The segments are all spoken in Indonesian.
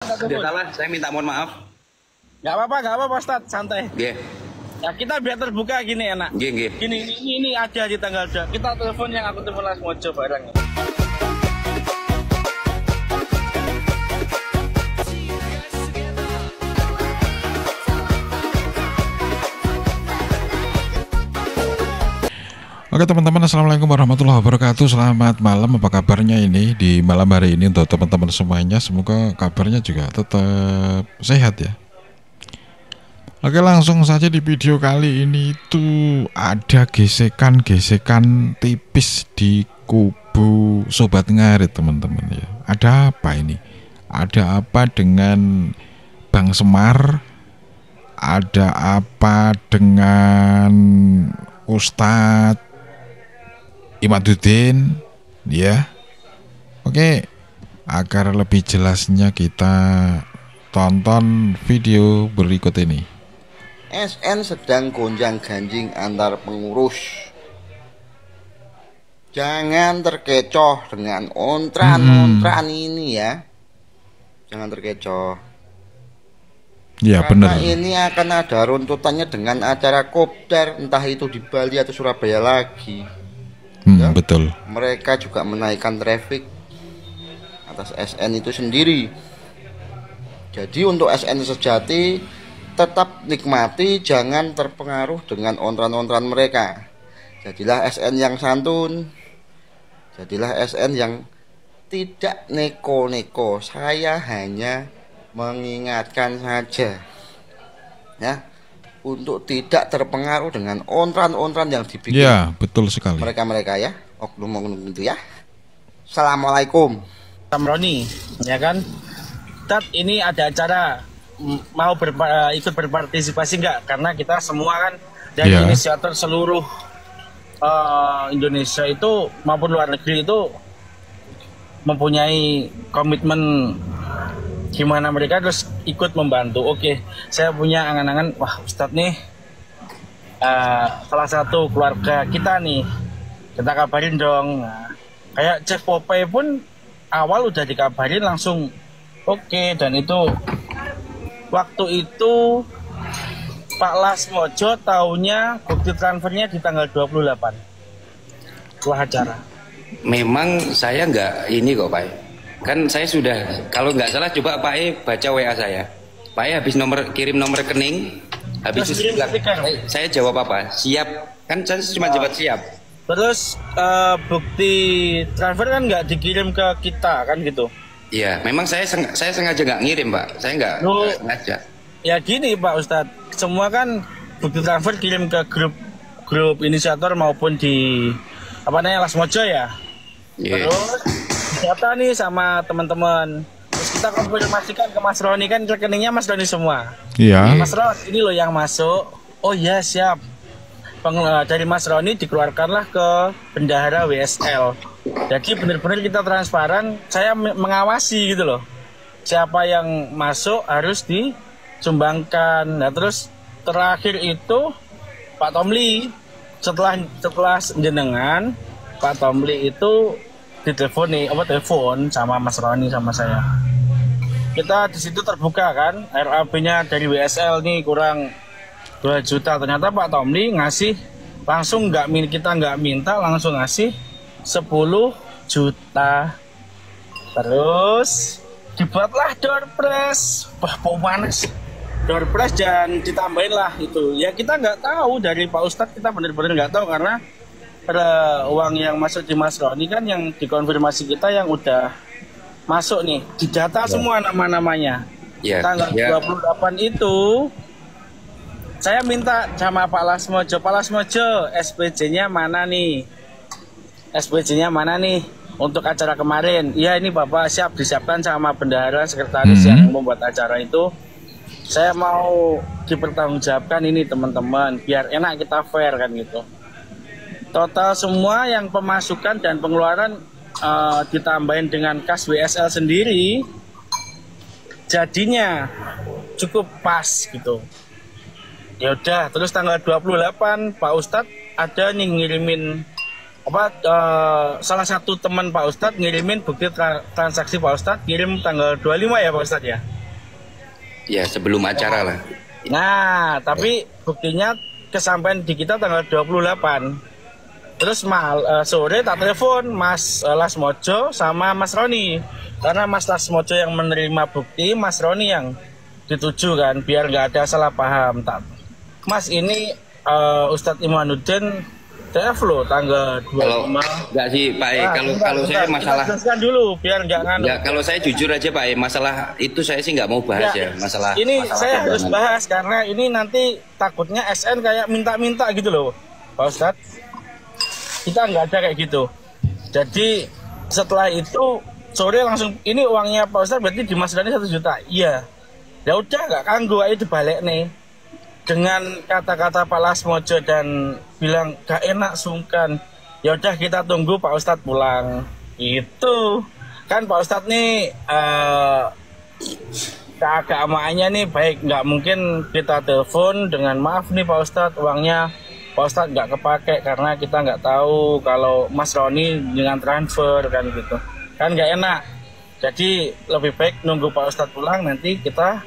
Sudah salah, saya minta mohon maaf. Gak apa-apa Ustadz, santai. Nggih. Ya kita biar terbuka gini enak. Nggih. Ini ada di tanggal 2. Kita telepon yang aku telepon langsung mojo bareng. Oke teman-teman, assalamualaikum warahmatullahi wabarakatuh. Selamat malam, apa kabarnya ini di malam hari ini untuk teman-teman semuanya. Semoga kabarnya juga tetap sehat ya. Oke, langsung saja di video kali ini itu ada gesekan-gesekan tipis di kubu Sobat Ngarit teman-teman ya. Ada apa ini? Ada apa dengan Bang Semar? Ada apa dengan Ustadz Imaduddin ya. Oke, agar lebih jelasnya kita tonton video berikut ini. SN sedang gonjang-ganjing antar pengurus. Jangan terkecoh dengan ontran-ontran ini ya. Jangan terkecoh. Ya benar. Ini akan ada runtutannya dengan acara kopdar, entah itu di Bali atau Surabaya lagi. Ya, betul. Mereka juga menaikkan traffic atas SN itu sendiri. Jadi untuk SN sejati tetap nikmati, jangan terpengaruh dengan ontran-ontran mereka. Jadilah SN yang santun. Jadilah SN yang tidak neko-neko. Saya hanya mengingatkan saja ya, untuk tidak terpengaruh dengan ontran-ontran yang dibikin. Ya, betul sekali. Mereka ya, oknum-oknum itu ya. Assalamualaikum. Samroni, ya kan? Tat, ini ada acara mau ikut berpartisipasi nggak? Karena kita semua kan dari inisiator seluruh Indonesia itu maupun luar negeri itu mempunyai komitmen gimana mereka terus ikut membantu. Oke, saya punya angan-angan, wah Ustadz nih salah satu keluarga kita nih, kita kabarin dong. Nah, kayak Chef Popeye pun awal udah dikabarin langsung oke, dan itu waktu itu Pak Lasmojo taunya bukti transfernya di tanggal 28 setelah acara. Memang saya nggak ini kok Pak. Kan saya sudah, kalau nggak salah coba Pak baca WA saya. Pak habis kirim nomor rekening, habis itu saya jawab apa? Siap. Kan saya cuma jawab siap. Terus bukti transfer kan nggak dikirim ke kita kan gitu. Iya, memang saya sengaja nggak ngirim Pak. Saya nggak sengaja. Ya gini Pak Ustadz, semua kan bukti transfer kirim ke grup inisiator maupun di apa namanya Lasmojo ya. Yeah. Terus data nih sama teman-teman. Terus kita konfirmasikan ke Mas Roni, kan rekeningnya Mas Roni semua. Iya. Mas Ron, ini loh yang masuk. Oh iya siap. Dari Mas Roni dikeluarkanlah ke bendahara WSL. Jadi benar-benar kita transparan. Saya mengawasi gitu loh. Siapa yang masuk harus disumbangkan. Nah terus terakhir itu Pak Tomli, setelah jenengan Pak Tomli itu telepon sama Mas Roni sama saya. Kita di situ terbuka kan, RAB-nya dari WSL nih kurang 2 juta. Ternyata Pak Tomli ngasih langsung, kita nggak minta, langsung ngasih 10 juta. Terus dibuatlah door prize. Wah, panas. Door prize dan ditambahin lah itu. Ya kita nggak tahu dari Pak Ustadz, kita benar-benar nggak tahu karena ada uang yang masuk di Mas Roni kan yang dikonfirmasi kita yang udah masuk nih, didata semua nama-namanya. Tanggal 28 itu saya minta sama Pak Lasmojo, SPJ-nya mana nih? SPJ-nya mana nih untuk acara kemarin? Ya ini Bapak siap, disiapkan sama bendahara sekretaris yang membuat acara itu. Saya mau dipertanggungjawabkan ini teman-teman, biar enak, kita fair kan gitu. Total semua yang pemasukan dan pengeluaran ditambahin dengan kas WSL sendiri, jadinya cukup pas gitu. Ya udah, terus tanggal 28 Pak Ustadz ada nih ngirimin salah satu teman Pak Ustadz ngirimin bukti transaksi Pak Ustadz, kirim tanggal 25 ya Pak Ustadz ya. Ya, sebelum acara lah. Nah, tapi buktinya kesampaian di kita tanggal 28. Terus sore tak telepon Mas Lasmojo sama Mas Roni. Karena Mas Lasmojo yang menerima bukti, Mas Roni yang dituju kan, biar nggak ada salah paham. Mas ini Ustadz Imanuddin TF loh tanggal 25. Kalau nggak sih Pak E, kalau saya masalah dulu biar nggak nganu. Ya, kalau saya jujur aja Pak E, masalah itu saya sih nggak mau bahas ya, masalah. Ini masalah saya harus keagamaan. bahas karena ini nanti takutnya SN kayak minta-minta gitu loh, Pak Ustadz. Kita nggak ada kayak gitu. Jadi setelah itu sore langsung ini uangnya Pak Ustadz berarti di Mas Dhani 1 juta. Iya. Ya udah nggak kanggo aja dibalik nih. Dengan kata-kata Pak Lasmojo dan bilang gak enak sungkan, ya udah kita tunggu Pak Ustadz pulang. Itu kan Pak Ustadz nih keagamaannya nih baik, nggak mungkin kita telepon dengan maaf nih Pak Ustadz uangnya Pak Ustadz nggak kepake karena kita nggak tahu kalau Mas Roni dengan transfer kan gitu kan nggak enak. Jadi lebih baik nunggu Pak Ustadz pulang, nanti kita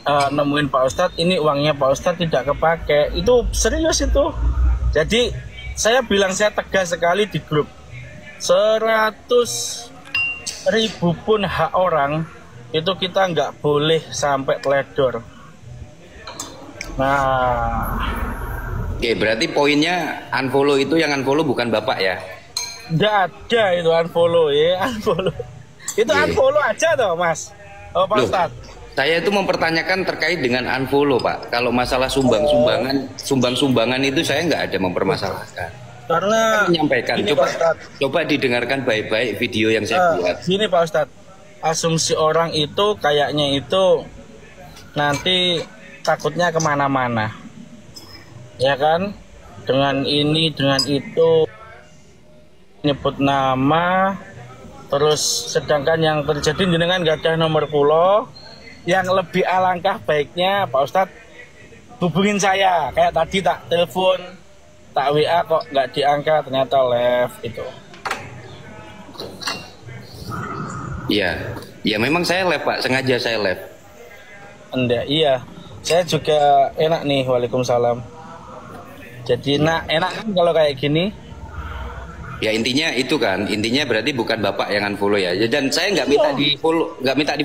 nemuin Pak Ustadz, ini uangnya Pak Ustadz tidak kepake. Itu serius itu. Jadi saya bilang, saya tegas sekali di grup, 100.000 pun hak orang itu kita nggak boleh sampai teledor. Nah, Oke, berarti poinnya unfollow itu yang unfollow bukan Bapak ya? nggak ada itu unfollow ya, unfollow. Itu unfollow aja toh Mas, Pak Loh, Ustadz. saya itu mempertanyakan terkait dengan unfollow Pak. Kalau masalah sumbangan itu saya nggak ada mempermasalahkan. Karena Saya menyampaikan, ini, Pak Ustadz. coba didengarkan baik-baik video yang saya buat. Gini Pak Ustadz, asumsi orang itu kayaknya itu nanti takutnya kemana-mana, ya kan? Dengan ini, dengan itu, nyebut nama, terus sedangkan yang terjadi dengan nggak ada nomor pulau. Yang lebih alangkah baiknya Pak Ustadz hubungin saya, kayak tadi tak telepon, tak WA kok nggak diangkat, ternyata left itu. Iya, ya memang saya live Pak, sengaja saya live. Enggak, iya. Saya juga enak nih, waalaikumsalam. Jadi enak kan kalau kayak gini. Ya intinya itu kan, intinya berarti bukan Bapak yang unfollow ya. Dan saya nggak minta di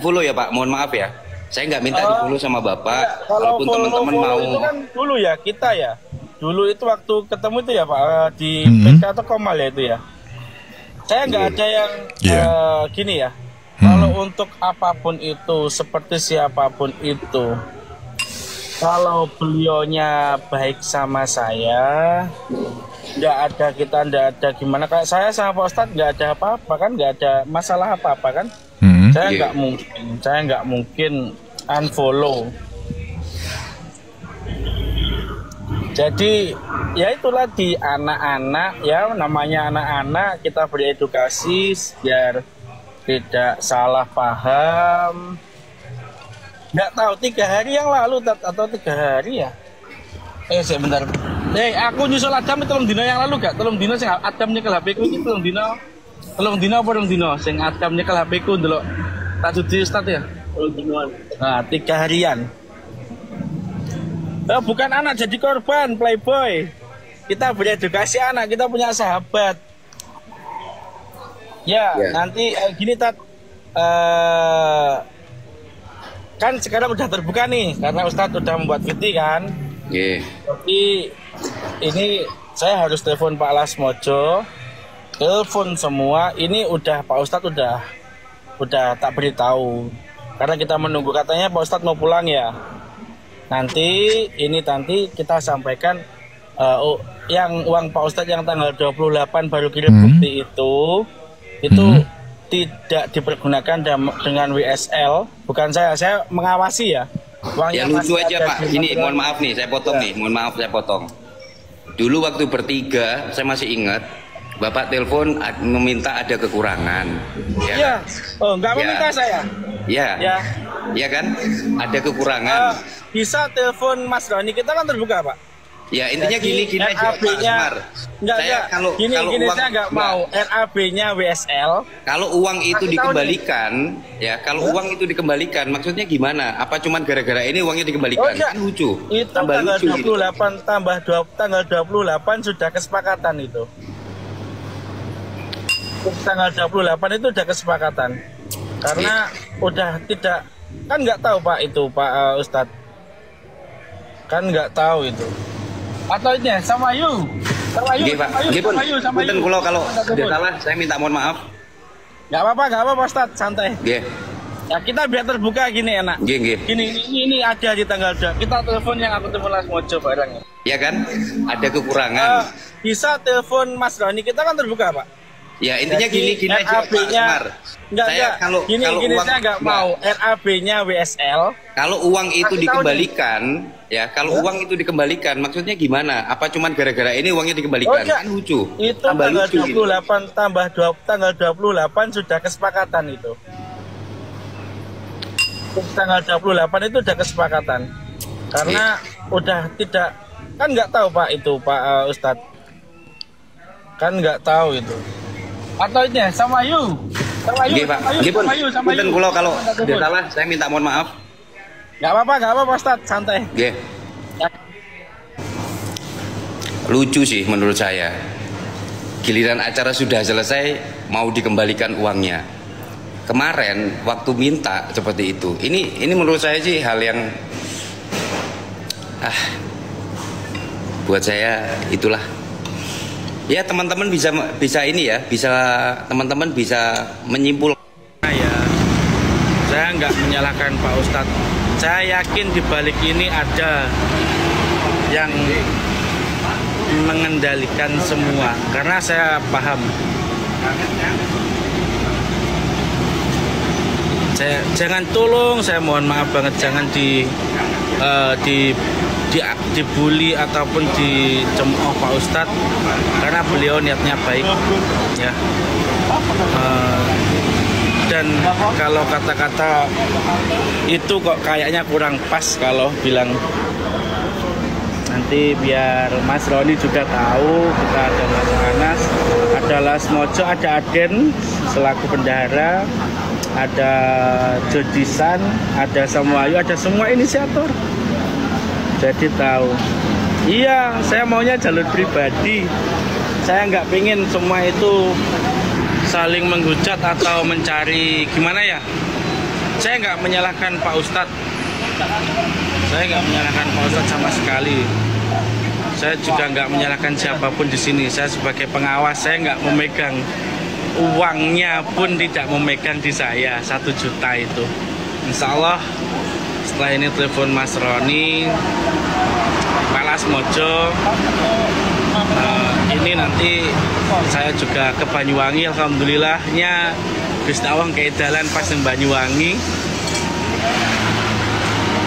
follow, ya Pak. Mohon maaf ya. Saya nggak minta di follow sama Bapak. Ya, kalau Walaupun teman-teman mau. itu kan dulu ya kita ya. Dulu itu waktu ketemu itu ya Pak di PK atau Komal ya itu ya. Saya nggak ada yang gini ya. Kalau untuk apapun itu, seperti siapapun itu, kalau beliaunya baik sama saya, nggak ada gimana. Kayak saya sama Pak Ustadz nggak ada apa-apa kan, nggak ada masalah apa-apa kan. Saya nggak mungkin unfollow. Jadi ya itulah di anak-anak ya, namanya anak-anak, kita beri edukasi biar tidak salah paham. Nggak tahu 3 hari yang lalu atau 3 hari ya. Sebentar. Aku nyusul Adam telung dino yang lalu gak? Telung dino sing Adam nyekel HP ku iki telung dino apa telung dino sing Adam nyekel HP ku ndelok tak dudu Ustaz ya. Telung dinoan. Nah, 3 harian. Bukan anak jadi korban playboy. Kita beri edukasi anak, kita punya sahabat. Ya, nanti gini Tat. Kan sekarang udah terbuka nih karena Ustadz udah membuat VT kan. Jadi ini saya harus telepon Pak Lasmojo, telepon semua. Ini udah Pak Ustadz udah tak beritahu karena kita menunggu, katanya Pak Ustadz mau pulang ya. Nanti kita sampaikan yang uang Pak Ustadz yang tanggal 28 baru kirim bukti itu tidak dipergunakan dengan WSL. Bukan saya mengawasi ya. Ya lucu aja Pak, ini mohon maaf nih, saya potong nih, mohon maaf saya potong. Dulu waktu bertiga, saya masih ingat, Bapak telepon meminta ada kekurangan. Iya, nggak meminta saya. Iya kan, ada kekurangan. Bisa telepon Mas Roni, kita kan terbuka Pak. Ya intinya Jadi, gini aja Pak RAB-nya Semar. Saya kalau gini uang saya nggak mau RAB-nya WSL. kalau uang itu Kasih tahu dikembalikan, ya kalau uang itu dikembalikan, maksudnya gimana? Apa cuman gara-gara ini uangnya dikembalikan? Oh, iya. Kan lucu. Itu Tambah tanggal lucu gitu. 28 tambah tanggal 28 sudah kesepakatan itu. Tanggal 28 itu sudah kesepakatan. Karena udah tidak, kan nggak tahu Pak itu Pak Ustadz. Kan nggak tahu itu. Atau ini sama Ayu. Sama Ayu. Nggih, Pak. Nggih, Pun. Punten kula kalau tidak salah saya minta mohon maaf. Nggak apa-apa Ustadz, santai. Nggih. Ya kita biar terbuka gini enak. Nggih. Ini ada di tanggal 2. Kita telepon yang aku telepon Las Mojo barangnya. Ya kan? Ada kekurangan. Bisa telepon Mas Roni, kita kan terbuka Pak. Ya intinya gini aja Pak Semar. Kalau uang saya nggak mau RAB-nya WSL. Kalau uang itu Kasih tahu dikembalikan, ya kalau uang itu dikembalikan, maksudnya gimana? Apa cuman gara-gara ini uangnya dikembalikan? enggak. Kan lucu. Itu Tambah tanggal lucu gitu. 28 tanggal 28 sudah kesepakatan itu. Tanggal 28 itu sudah kesepakatan. Karena udah tidak, kan nggak tahu Pak itu Pak Ustadz. Kan nggak tahu itu. Atau ini sama Ayu. Sama Ayu. Nggih, Pak. Nggih, Pun. Punten kula kalau tidak salah saya minta mohon maaf. Nggak apa-apa Ustadz, santai. Nggih. Lucu sih menurut saya. Giliran acara sudah selesai mau dikembalikan uangnya. Kemarin waktu minta seperti itu. Ini menurut saya sih hal yang buat saya itulah. Ya teman-teman bisa ini ya, teman-teman bisa menyimpulkan. Ya, saya nggak menyalahkan Pak Ustadz. Saya yakin di balik ini ada yang mengendalikan semua. Karena saya paham. Jangan tolong, saya mohon maaf banget, jangan dibully ataupun dicemooh Pak Ustadz, karena beliau niatnya baik ya. Dan kalau kata-kata itu kok kayaknya kurang pas kalau bilang, nanti biar Mas Roni juga tahu kita ada Mas Anas, ada Las Mojo, ada Aden selaku bendahara, ada Jodisan, ada Samuayu, ada semua inisiator. Jadi tahu. Iya, saya maunya jalur pribadi. Saya nggak pingin semua itu saling menghujat atau mencari gimana ya. Saya nggak menyalahkan Pak Ustadz. Saya nggak menyalahkan Pak Ustadz sama sekali. Saya juga nggak menyalahkan siapapun di sini. Saya sebagai pengawas, saya nggak memegang uangnya pun, tidak memegang di saya 1 juta itu. Insya Allah setelah ini telepon Mas Roni, Pak Las Mojo, ini nanti saya juga ke Banyuwangi. Alhamdulillahnya Gusti Allah keedalan pas di Banyuwangi.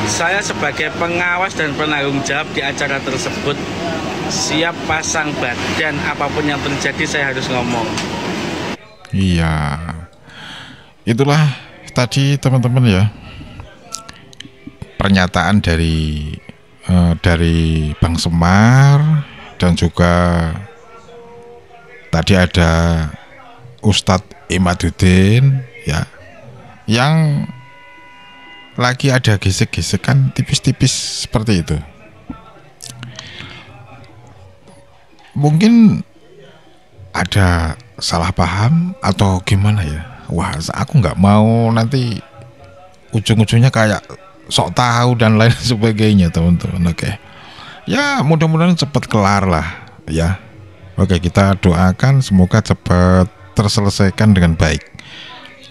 Saya sebagai pengawas dan penanggung jawab di acara tersebut siap pasang badan, apapun yang terjadi saya harus ngomong. Iya, itulah tadi teman-teman ya, pernyataan dari Bang Semar, dan juga tadi ada Ustadz Imaduddin ya, yang lagi ada gesek-gesekan tipis-tipis seperti itu. Mungkin ada salah paham atau gimana ya. Wah, aku nggak mau nanti ujung-ujungnya kayak sok tahu dan lain sebagainya, teman-teman. Oke, ya mudah-mudahan cepat kelar lah ya. Oke, kita doakan semoga cepat terselesaikan dengan baik.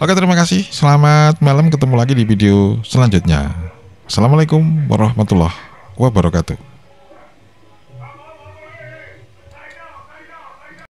Oke, terima kasih, selamat malam, ketemu lagi di video selanjutnya. Assalamualaikum warahmatullahi wabarakatuh.